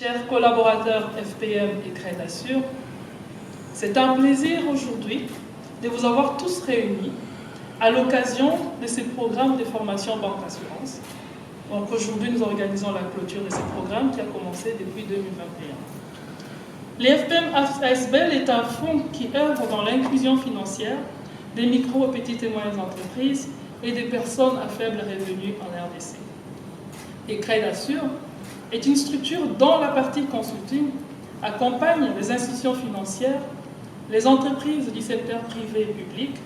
Chers collaborateurs FPM et Crédassure, c'est un plaisir aujourd'hui de vous avoir tous réunis à l'occasion de ces programmes de formation Banque Assurance. Donc aujourd'hui, nous organisons la clôture de ces programmes qui a commencé depuis 2021. L'FPM ASBEL est un fonds qui œuvre dans l'inclusion financière des micro, petites et moyennes entreprises et des personnes à faible revenu en RDC. Et Crédassure est une structure dont la partie consulting accompagne les institutions financières, les entreprises du secteur privé et public,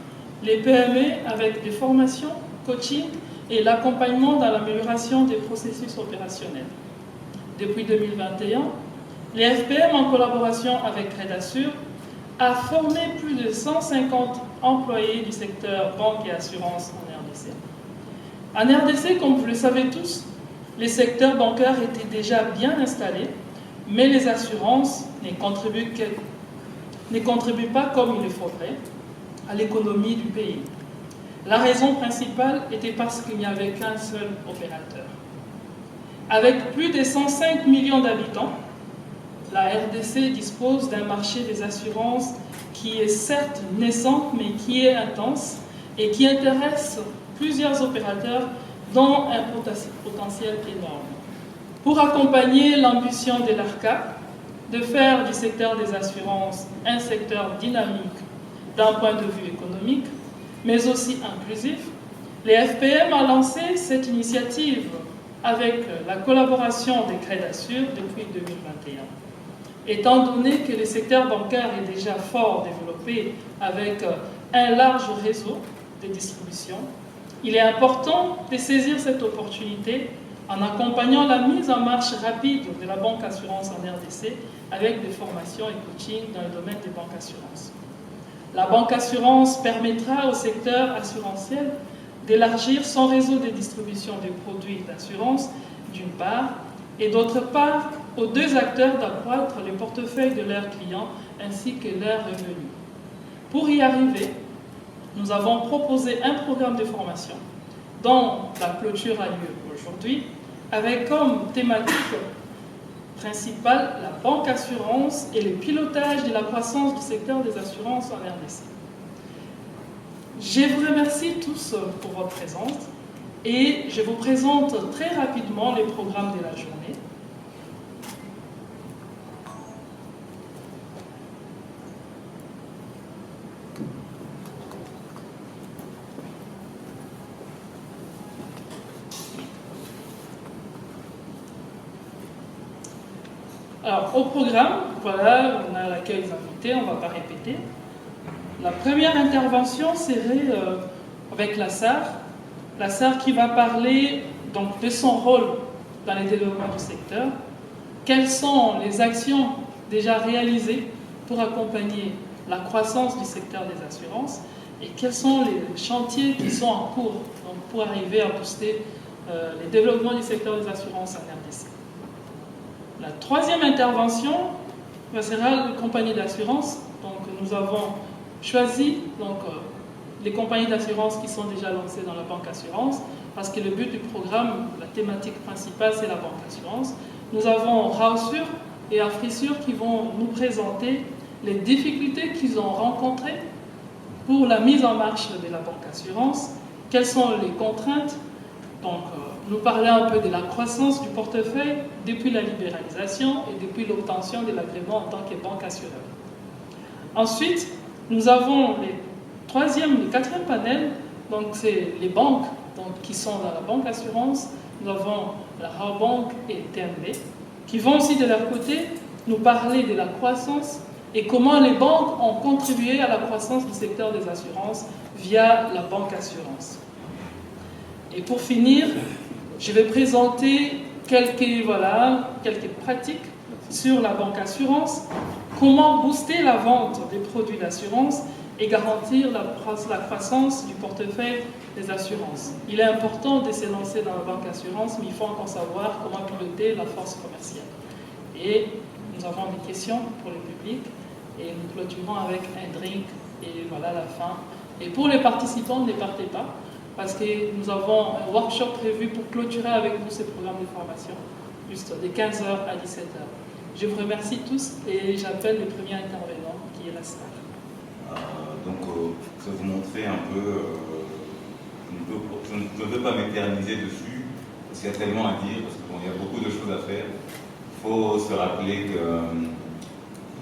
les PME avec des formations, coaching et l'accompagnement dans l'amélioration des processus opérationnels. Depuis 2021, les FPM, en collaboration avec Crédassure, a formé plus de 150 employés du secteur banque et assurance en RDC. En RDC, comme vous le savez tous, les secteurs bancaires étaient déjà bien installés, mais les assurances ne contribuent pas comme il le faudrait à l'économie du pays. La raison principale était parce qu'il n'y avait qu'un seul opérateur. Avec plus de 105 millions d'habitants, la RDC dispose d'un marché des assurances qui est certes naissant, mais qui est intense et qui intéresse plusieurs opérateurs dont un potentiel énorme. Pour accompagner l'ambition de l'ARCA de faire du secteur des assurances un secteur dynamique d'un point de vue économique, mais aussi inclusif, les FPM a lancé cette initiative avec la collaboration des Crédassure depuis 2021. Étant donné que le secteur bancaire est déjà fort développé avec un large réseau de distribution, il est important de saisir cette opportunité en accompagnant la mise en marche rapide de la banque assurance en RDC avec des formations et coaching dans le domaine des banques assurances. La banque assurance permettra au secteur assurantiel d'élargir son réseau de distribution des produits d'assurance d'une part, et d'autre part, aux deux acteurs d'accroître le portefeuille de leurs clients ainsi que leurs revenus. Pour y arriver, nous avons proposé un programme de formation dont la clôture a lieu aujourd'hui, avec comme thématique principale la banque assurance et le pilotage de la croissance du secteur des assurances en RDC. Je vous remercie tous pour votre présence et je vous présente très rapidement les programmes de la journée. Alors, au programme, voilà, on a l'accueil des invités, on ne va pas répéter. La première intervention serait avec la SAR qui va parler donc, de son rôle dans le développement du secteur, quelles sont les actions déjà réalisées pour accompagner la croissance du secteur des assurances et quels sont les chantiers qui sont en cours donc, pour arriver à booster le développement du secteur des assurances en RDC. La troisième intervention sera les compagnies d'assurance. Donc, nous avons choisi les compagnies d'assurance qui sont déjà lancées dans la banque assurance parce que le but du programme, la thématique principale, c'est la banque assurance. Nous avons Rausure et Afrissure qui vont nous présenter les difficultés qu'ils ont rencontrées pour la mise en marche de la banque assurance, quelles sont les contraintes. Donc, nous parler un peu de la croissance du portefeuille depuis la libéralisation et depuis l'obtention de l'agrément en tant que banque assureur. Ensuite, nous avons le quatrième panel, donc c'est les banques qui sont dans la banque assurance. Nous avons la Rabobank et TMB qui vont aussi de leur côté nous parler de la croissance et comment les banques ont contribué à la croissance du secteur des assurances via la banque assurance. Et pour finir, je vais présenter quelques pratiques sur la banque assurance, comment booster la vente des produits d'assurance et garantir la croissance du portefeuille des assurances. Il est important de se lancer dans la banque assurance, mais il faut encore savoir comment piloter la force commerciale. Et nous avons des questions pour le public et nous clôturons avec un drink et voilà la fin. Et pour les participants, ne partez pas, parce que nous avons un workshop prévu pour clôturer avec vous ces programmes de formation. juste de 15h à 17h. Je vous remercie tous et j'appelle le premier intervenant qui est la star. Je vais vous montrer un peu, je ne veux pas m'éterniser dessus, parce qu'il y a tellement à dire, parce qu'il y a beaucoup de choses à faire. Il faut se rappeler que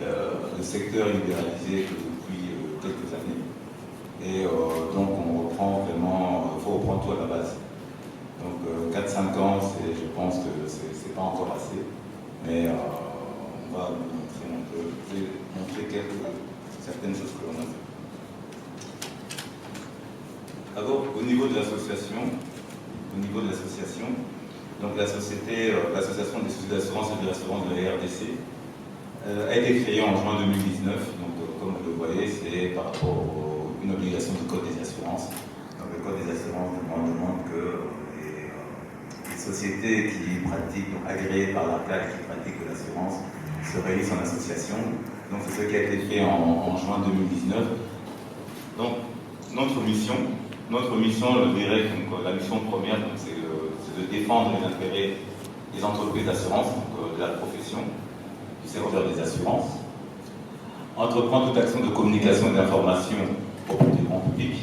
le secteur est libéralisé depuis quelques années. Et donc on reprend vraiment, il faut reprendre tout à la base. Donc 4-5 ans, je pense que c'est pas encore assez, mais on va montrer certaines choses que l'on a fait. D'abord, au niveau de l'association, donc la société, l'association des sociétés d'assurance et de l'assurance de la RDC a été créée en juin 2019. Donc, comme vous le voyez, c'est par rapport à une obligation du Code des assurances. Donc, le Code des assurances demande que les sociétés qui pratiquent, donc agréées par l'ARCAC, qui pratiquent de l'assurance, se réunissent en association. Donc, c'est ce qui a été fait en juin 2019. Donc, notre mission, je dirais, donc, la mission première, c'est de défendre les intérêts des entreprises d'assurance, de la profession, du secteur des assurances, entreprendre toute action de communication et d'information auprès du grand public,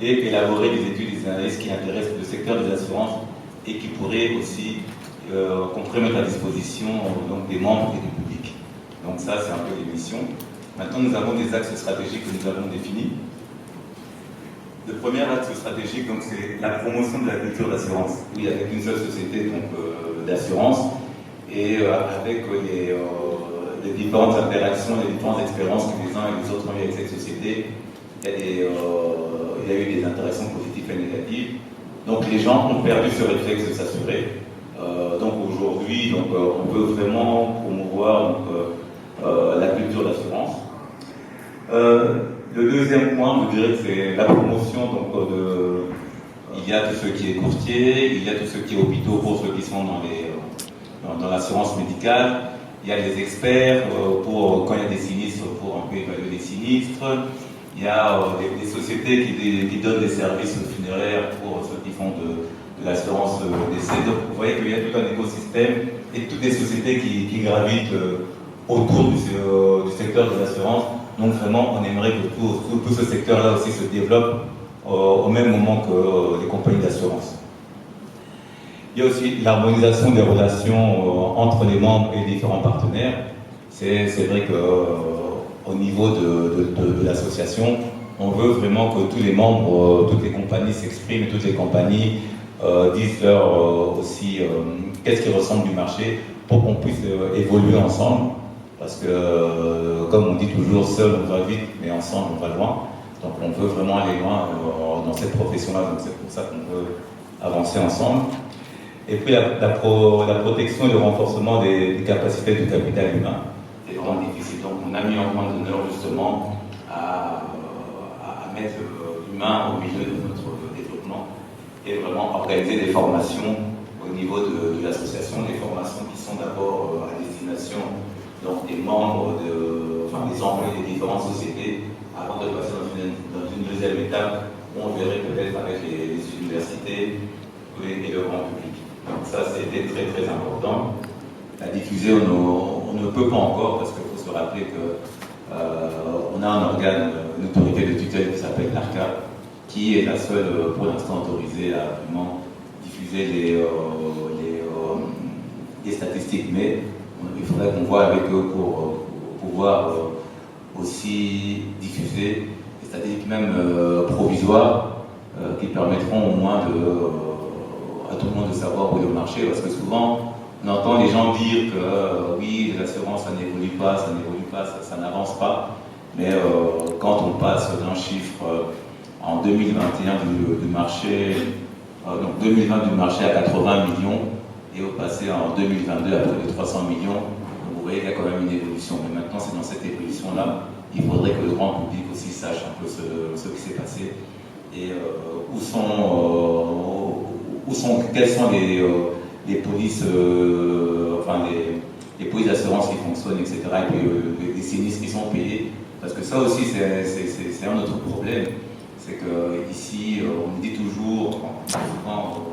et élaborer des études et des analyses qui intéressent le secteur des assurances et qui pourraient aussi, qu'on pourrait mettre à disposition donc, des membres et du public. Donc ça, c'est un peu les missions. Maintenant, nous avons des axes stratégiques que nous avons définis. Le premier axe stratégique, c'est la promotion de la culture d'assurance. Oui, avec une seule société d'assurance et avec les différentes interactions, les différentes expériences que les uns et les autres ont eues avec cette société, il y a eu des interactions positives et négatives. Donc les gens ont perdu ce réflexe de s'assurer. Donc aujourd'hui, on peut vraiment promouvoir la culture d'assurance. Le deuxième point, je dirais que c'est la promotion. Il y a tout ce qui est courtier, il y a tout ce qui est hôpitaux pour ceux qui sont dans l'assurance médicale. Il y a les experts pour quand il y a des sinistres, pour un peu évaluer les sinistres. Il y a des sociétés qui donnent des services funéraires pour ceux qui font de l'assurance décès. Donc vous voyez qu'il y a tout un écosystème et toutes les sociétés qui gravitent autour du secteur de l'assurance. Donc vraiment, on aimerait que tout ce secteur-là aussi se développe au même moment que les compagnies d'assurance. Il y a aussi l'harmonisation des relations entre les membres et les différents partenaires. C'est vrai qu'au niveau de l'association, on veut vraiment que tous les membres, toutes les compagnies s'expriment et toutes les compagnies disent aussi qu'est-ce qui ressemble du marché pour qu'on puisse évoluer ensemble. Parce que, comme on dit toujours, seul on va vite, mais ensemble on va loin. Donc on veut vraiment aller loin dans cette profession-là, donc c'est pour ça qu'on veut avancer ensemble. Et puis la protection et le renforcement des capacités du capital humain. C'est vraiment difficile. Donc on a mis en point d'honneur justement à mettre l'humain au milieu de notre développement et vraiment organiser des formations au niveau de l'association, des formations qui sont d'abord à destination donc des membres, des employés des différentes sociétés, avant de passer dans une deuxième étape où on verrait peut-être avec les universités et le grand public. Donc ça, c'était très très important. La diffuser, on ne peut pas encore, parce qu'il faut se rappeler qu'on a un organe, une autorité de tutelle qui s'appelle l'ARCA, qui est la seule pour l'instant autorisée à vraiment diffuser les statistiques. Mais il faudrait qu'on voit avec eux pour pouvoir aussi diffuser des statistiques même provisoires qui permettront au moins à tout le monde de savoir où est le marché, parce que souvent on entend les gens dire que oui, l'assurance ça n'évolue pas, ça n'avance pas, mais quand on passe d'un chiffre en 2021 du marché, donc 2020 du marché à 80 millions, et au passé en 2022 à près de 300 millions, vous voyez qu'il y a quand même une évolution. Mais maintenant, c'est dans cette évolution-là, il faudrait que le grand public aussi sache un peu ce qui s'est passé et quelles sont les polices, les polices d'assurance qui fonctionnent, etc. Et puis les sinistres qui sont payés. Parce que ça aussi, c'est un autre problème. C'est qu'ici, on dit toujours, souvent,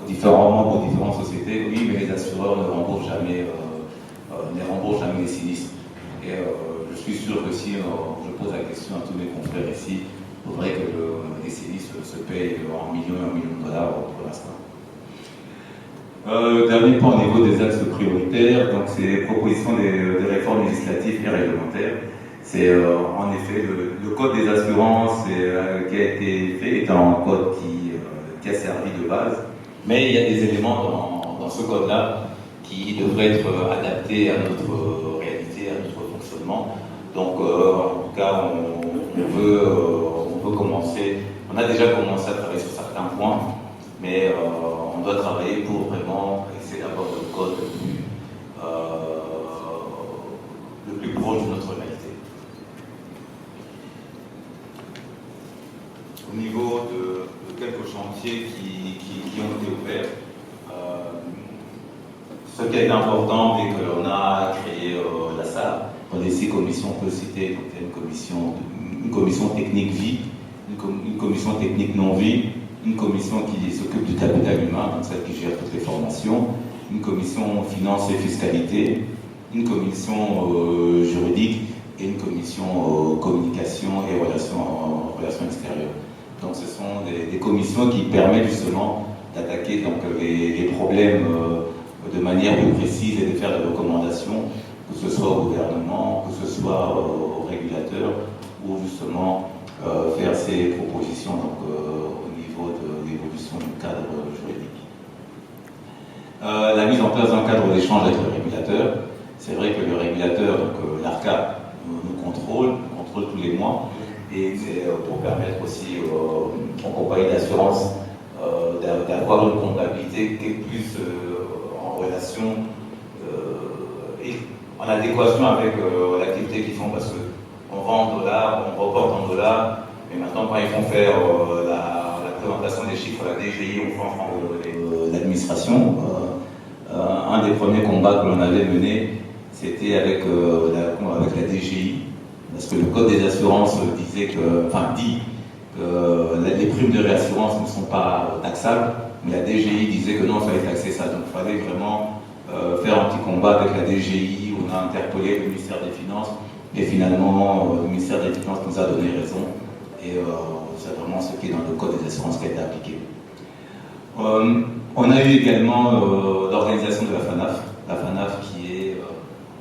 différents membres aux différentes sociétés, oui, mais les assureurs ne remboursent jamais les sinistres. Et je suis sûr que si je pose la question à tous mes confrères ici, il faudrait que les sinistres se payent en millions et en millions de dollars pour l'instant. Dernier point au niveau des axes prioritaires, donc c'est les propositions des réformes législatives et réglementaires. C'est en effet le code des assurances qui a été fait est un code qui a servi de base, mais il y a des éléments dans ce code-là qui devraient être adaptés à notre réalité, à notre fonctionnement. Donc en tout cas, on veut commencer, on a déjà commencé à travailler sur certains points, mais on doit travailler pour vraiment essayer d'avoir le code le plus proche de notre réalité. Au niveau de quelques chantiers qui ont été ouverts, ce qui est important, c'est qu'on a créé la SAR. Dans les 6 commissions, on peut citer donc, une commission technique vie, une commission technique non-vie, une commission qui s'occupe du capital humain, donc celle qui gère toutes les formations, une commission finance et fiscalité, une commission juridique et une commission communication et relations extérieures. Donc ce sont des commissions qui permettent justement d'attaquer les problèmes de manière plus précise et de faire des recommandations, que ce soit au gouvernement, que ce soit aux régulateurs, ou justement faire ces propositions au niveau de l'évolution du cadre juridique. La mise en place d'un cadre d'échange avec le régulateur. C'est vrai que le régulateur, l'ARCA, nous contrôle tous les mois, et c'est pour permettre aussi aux compagnies d'assurance d'avoir une comptabilité qui est plus en relation et en adéquation avec l'activité qu'ils font, parce qu'on vend en dollars, on reporte en dollars, mais maintenant quand ils vont faire la présentation des chiffres à la DGI ou l'administration, un des premiers combats que l'on avait mené, c'était avec la DGI, parce que le code des assurances dit que les primes de réassurance ne sont pas taxables, mais la DGI disait que non, il fallait taxer ça. Donc il fallait vraiment faire un petit combat avec la DGI. On a interpellé le ministère des Finances, et finalement le ministère des Finances nous a donné raison, et c'est vraiment ce qui est dans le code des assurances qui a été appliqué. On a eu également l'organisation de la FANAF qui est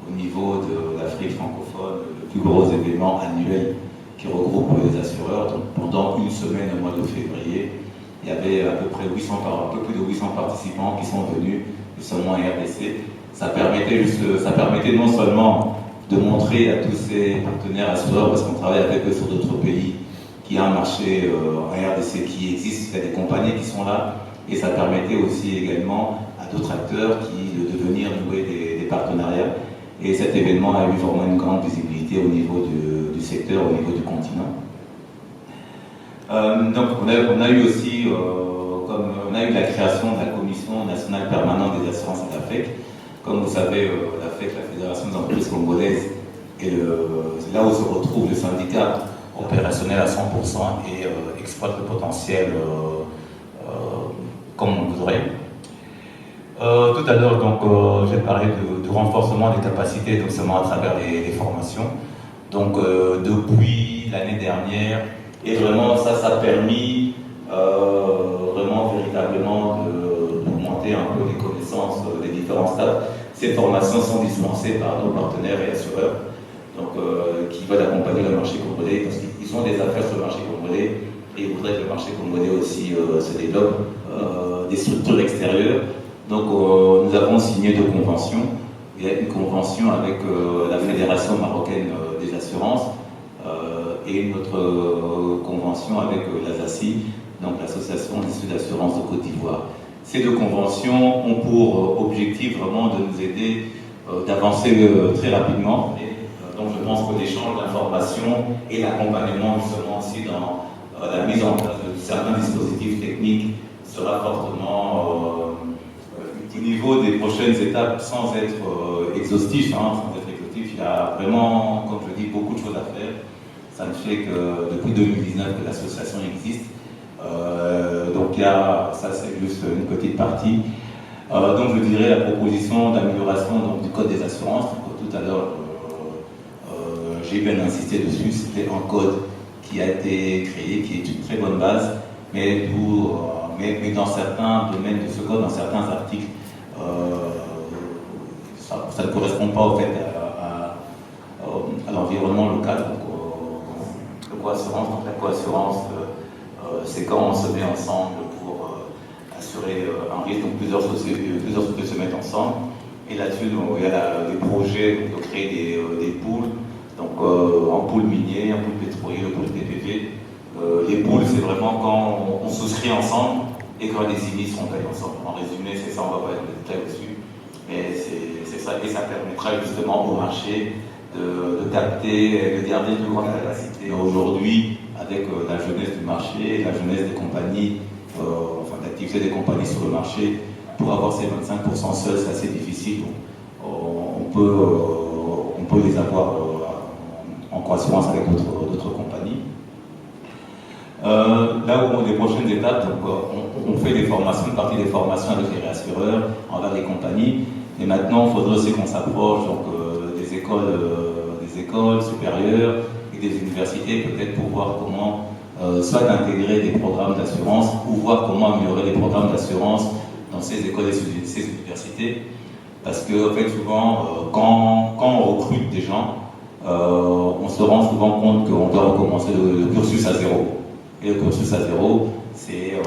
au niveau de l'Afrique francophone le plus gros événement annuel qui regroupe les assureurs. Donc, pendant une semaine au mois de février, il y avait un peu plus de 800 participants qui sont venus justement à RDC. Ça permettait non seulement de montrer à tous ces partenaires assureurs, parce qu'on travaille avec eux sur d'autres pays, qu'il y a un marché en RDC qui existe, il y a des compagnies qui sont là, et ça permettait aussi également à d'autres acteurs de venir nouer des partenariats. Et cet événement a eu vraiment une grande visibilité au niveau du secteur, au niveau du continent. Donc on a eu aussi, on a eu la création de la Commission nationale permanente des assurances à l'AFEC. Comme vous savez, l'AFEC, la Fédération des entreprises congolaises, est là où se retrouve le syndicat opérationnel à 100% et exploite le potentiel comme on voudrait. Tout à l'heure, donc, j'ai parlé du renforcement des capacités, donc seulement à travers les formations. Donc, depuis l'année dernière, et vraiment, ça a permis vraiment véritablement d'augmenter un peu les connaissances des différents stades. Ces formations sont dispensées par nos partenaires et assureurs, donc, qui veulent accompagner le marché congolais, parce qu'ils ont des affaires sur le marché congolais, et ils voudraient que le marché congolais aussi se développe, des structures extérieures. Donc nous avons signé 2 conventions. Il y a une convention avec la Fédération marocaine des assurances et une autre convention avec l'ASACI, donc l'Association des d'assurance de Côte d'Ivoire. Ces 2 conventions ont pour objectif vraiment de nous aider d'avancer très rapidement. Et donc je pense que l'échange d'informations et l'accompagnement justement aussi dans la mise en place de certains dispositifs techniques sera fortement au niveau des prochaines étapes, sans être exhaustif, il y a vraiment, comme je dis, beaucoup de choses à faire. Ça ne fait que depuis 2019 que l'association existe. Donc ça c'est juste une petite partie. Donc je dirais la proposition d'amélioration du code des assurances. Donc, tout à l'heure j'ai bien insisté dessus, c'était un code qui a été créé, qui est une très bonne base, mais dans certains domaines de ce code, dans certains articles, ça ne correspond pas au fait à l'environnement local. Donc, le co-assurance, donc la co-assurance, c'est quand on se met ensemble pour assurer un risque, donc plusieurs sociétés se mettent ensemble. Et là-dessus, il y a des projets de créer des pools, donc un pool minier, un pool pétrolier, un pool PPV. Les pools, c'est vraiment quand on souscrit ensemble et quand les sinistres on paye ensemble. En résumé, c'est ça, on va pas être dans les détails dessus. Mais c'est ça, et ça permettra justement au marché de capter et de garder une grande capacité. Aujourd'hui, avec la jeunesse du marché, la jeunesse des compagnies, enfin l'activité des compagnies sur le marché, pour avoir ces 25% seuls, c'est assez difficile. Donc, on peut les avoir en co-assurance avec d'autres compagnies. Là où les prochaines étapes, donc, on fait des formations, une partie des formations avec les réassureurs, envers les compagnies. Et maintenant, il faudrait aussi qu'on s'approche des écoles supérieures et des universités, peut-être pour voir comment, soit d'intégrer des programmes d'assurance, ou voir comment améliorer les programmes d'assurance dans ces écoles et ces universités. Parce que, en fait, souvent, quand on recrute des gens, on se rend souvent compte qu'on doit recommencer le cursus à zéro. Et le cursus à zéro, c'est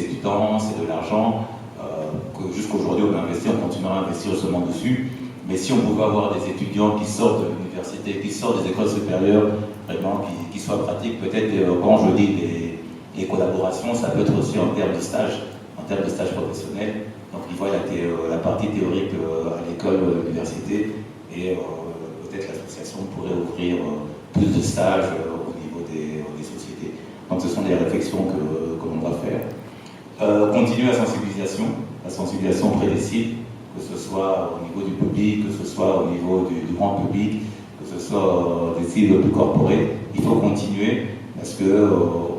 du temps, c'est de l'argent, que jusqu'aujourd'hui on a investi, on continuera à investir seulement dessus. Mais si on pouvait avoir des étudiants qui sortent de l'université, qui sortent des écoles supérieures, vraiment qui soient pratiques, peut-être quand je dis les collaborations, ça peut être aussi en termes de stage professionnel. Donc ils voient la partie théorique à l'école, à l'université, et peut-être l'association pourrait offrir plus de stages au niveau des sociétés. Donc ce sont des réflexions que l'on doit faire. Continuer la sensibilisation auprès des sites, que ce soit au niveau du public, que ce soit au niveau du grand public, que ce soit des cibles plus corporées. Il faut continuer parce que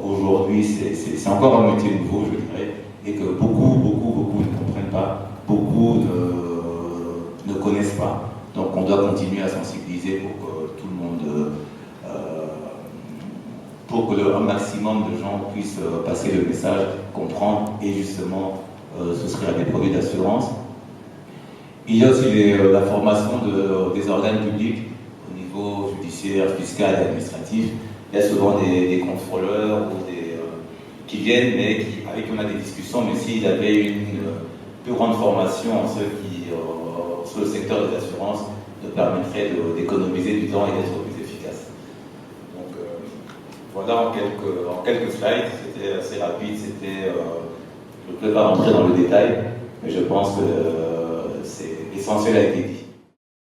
aujourd'hui c'est encore un métier nouveau, je dirais, et que beaucoup ne comprennent pas, beaucoup ne connaissent pas. Donc on doit continuer à sensibiliser pour que tout le monde, pour que un maximum de gens puissent passer le message, comprendre et justement souscrire à des produits d'assurance. Il y a aussi la formation des organes publics au niveau judiciaire, fiscal et administratif. Il y a souvent des contrôleurs ou qui viennent, mais avec qui on a des discussions, mais s'il y avait une plus grande formation en sur le secteur des assurances, nous permettrait d'économiser du temps et d'être plus efficace. Donc voilà en quelques slides, c'était assez rapide, je ne peux pas rentrer dans le détail, mais je pense que l'essentiel a été dit.